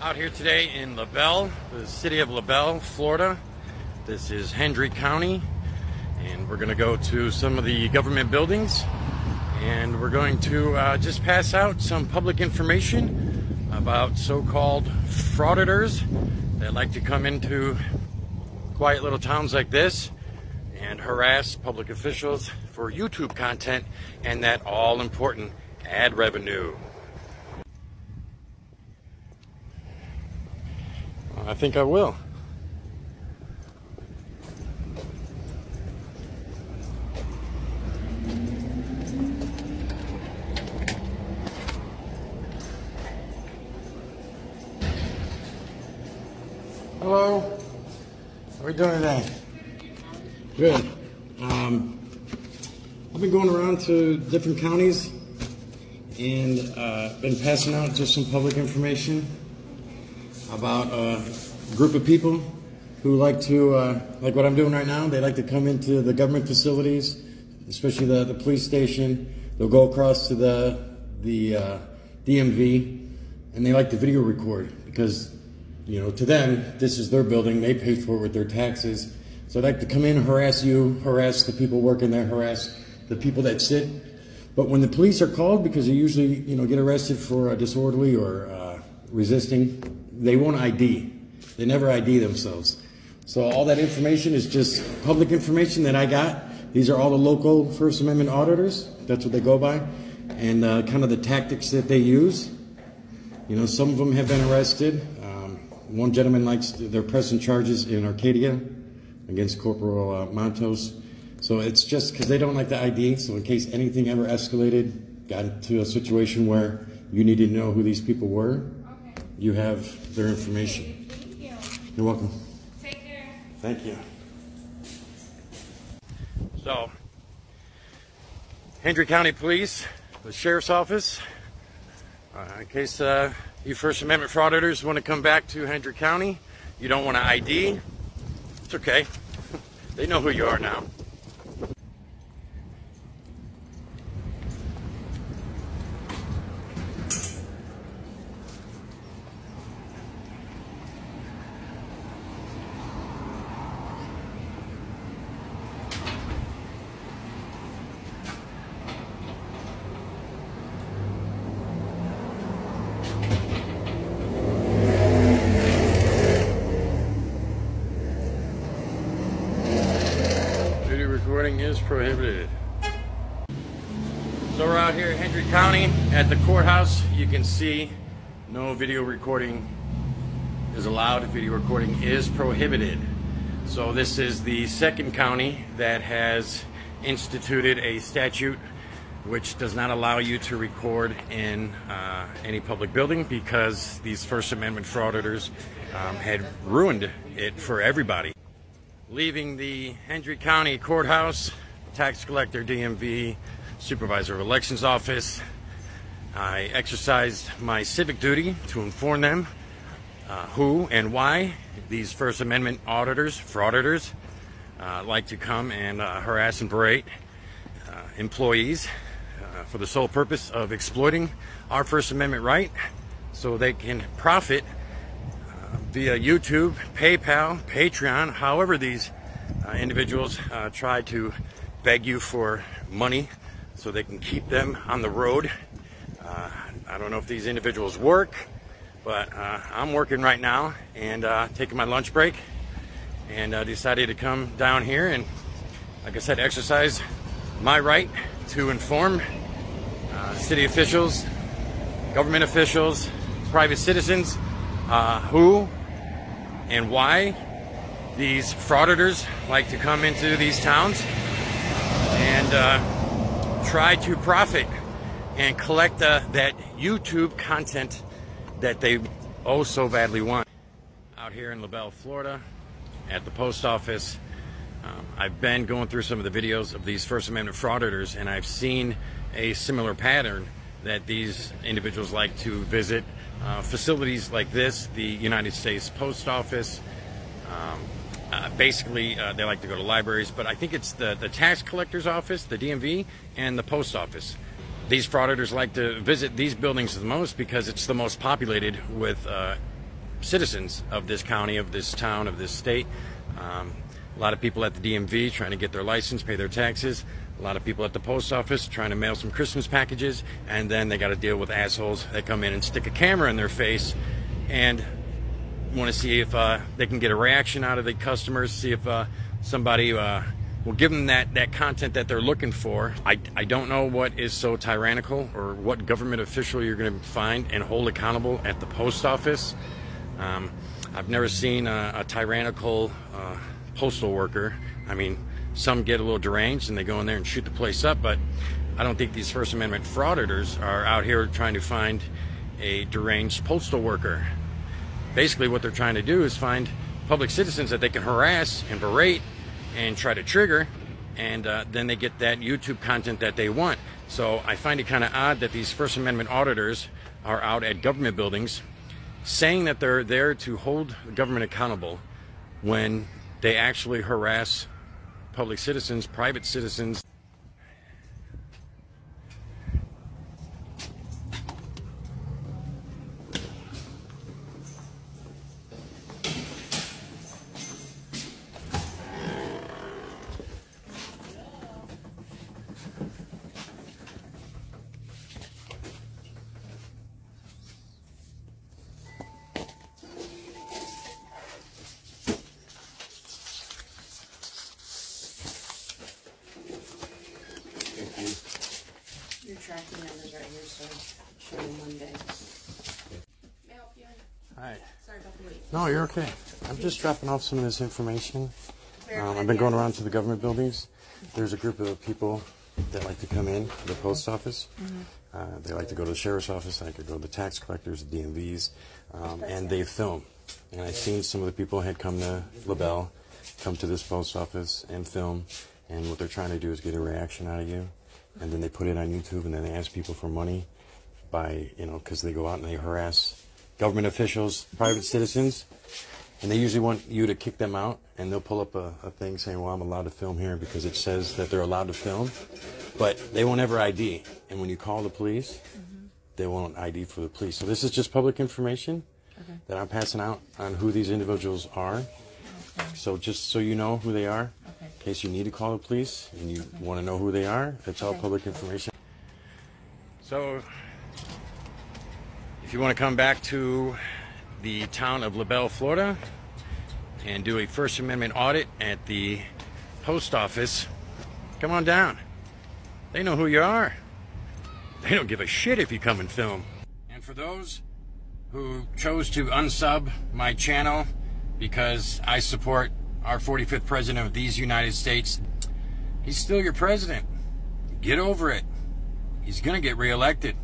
Out here today in LaBelle, the city of LaBelle, Florida. This is Hendry County, and we're going to go to some of the government buildings, and we're going to just pass out some public information about so-called frauditors that like to come into quiet little towns like this and harass public officials for YouTube content and that all-important ad revenue. I think I will. Hello. How are we doing today? Good. I've been going around to different counties and been passing out just some public information about a group of people who like to, like what I'm doing right now, they like to come into the government facilities, especially the police station. They'll go across to the DMV, and they like to video record because, you know, to them, this is their building. They pay for it with their taxes. So they like to come in, harass you, harass the people working there, harass the people that sit. But when the police are called, because they usually, you know, get arrested for disorderly or resisting, they won't ID. They never ID themselves. So all that information is just public information that I got. These are all the local First Amendment auditors. That's what they go by. And kind of the tactics that they use. You know, some of them have been arrested. One gentleman they're pressing charges in Arcadia against Corporal Montos. So it's just because they don't like the ID. So in case anything ever escalated, got into a situation where you needed to know who these people were, you have their information. Thank you. You're welcome. Take care. Thank you. So, Hendry County Police, the Sheriff's Office, in case you First Amendment frauditors want to come back to Hendry County, you don't want to ID, it's okay. They know who you are now. Recording is prohibited. So we're out here in Hendry County at the courthouse. You can see no video recording is allowed. Video recording is prohibited. So this is the second county that has instituted a statute which does not allow you to record in any public building because these First Amendment frauditors had ruined it for everybody. Leaving the Hendry County Courthouse, Tax Collector, DMV, Supervisor of Elections Office, I exercised my civic duty to inform them who and why these First Amendment auditors, frauditors, like to come and harass and berate employees for the sole purpose of exploiting our First Amendment right so they can profit via YouTube, PayPal, Patreon, however these individuals try to beg you for money so they can keep them on the road. I don't know if these individuals work, but I'm working right now and taking my lunch break, and decided to come down here and, like I said, exercise my right to inform city officials, government officials, private citizens who and why these frauditors like to come into these towns and try to profit and collect that YouTube content that they oh so badly want. Out here in LaBelle, Florida, at the post office, I've been going through some of the videos of these First Amendment frauditors, and I've seen a similar pattern that these individuals like to visit facilities like this, the United States Post Office. Basically, they like to go to libraries, but I think it's the tax collector's office, the DMV, and the post office. These frauditors like to visit these buildings the most because it's the most populated with citizens of this county, of this town, of this state. A lot of people at the DMV trying to get their license, pay their taxes. A lot of people at the post office trying to mail some Christmas packages, and then they got to deal with assholes that come in and stick a camera in their face and want to see if they can get a reaction out of the customers, see if somebody will give them that content that they're looking for. I don't know what is so tyrannical, or what government official you're going to find and hold accountable at the post office. I've never seen a tyrannical postal worker. I mean, some get a little deranged and they go in there and shoot the place up, but I don't think these First Amendment frauditors are out here trying to find a deranged postal worker. Basically what they're trying to do is find public citizens that they can harass and berate and try to trigger, and then they get that YouTube content that they want. So I find it kind of odd that these First Amendment auditors are out at government buildings saying that they're there to hold the government accountable when they actually harass public citizens, private citizens. Your tracking numbers right here, so show you Monday. May I help you? Hi. Sorry about the wait. No, you're okay. I'm just dropping off some of this information. I've been going around to the government buildings. There's a group of people that like to come in to the post office. They like to go to the sheriff's office. They like to go to the tax collectors, the DMVs, and they film. And I've seen some of the people had come to LaBelle, come to this post office and film. And what they're trying to do is get a reaction out of you. And then they put it on YouTube, and then they ask people for money by, because they go out and they harass government officials, private citizens, and they usually want you to kick them out, and they'll pull up a thing saying, well, I'm allowed to film here because it says that they're allowed to film, but they won't ever ID. And when you call the police, they won't ID for the police. So this is just public information that I'm passing out on who these individuals are. So just so you know who they are, in case you need to call the police and you want to know who they are, it's all public information. So if you want to come back to the town of LaBelle, Florida, and do a First Amendment audit at the post office, come on down. They know who you are. They don't give a shit if you come and film. And for those who chose to unsub my channel because I support our 45th president of these United States, he's still your president. Get over it. He's gonna get reelected.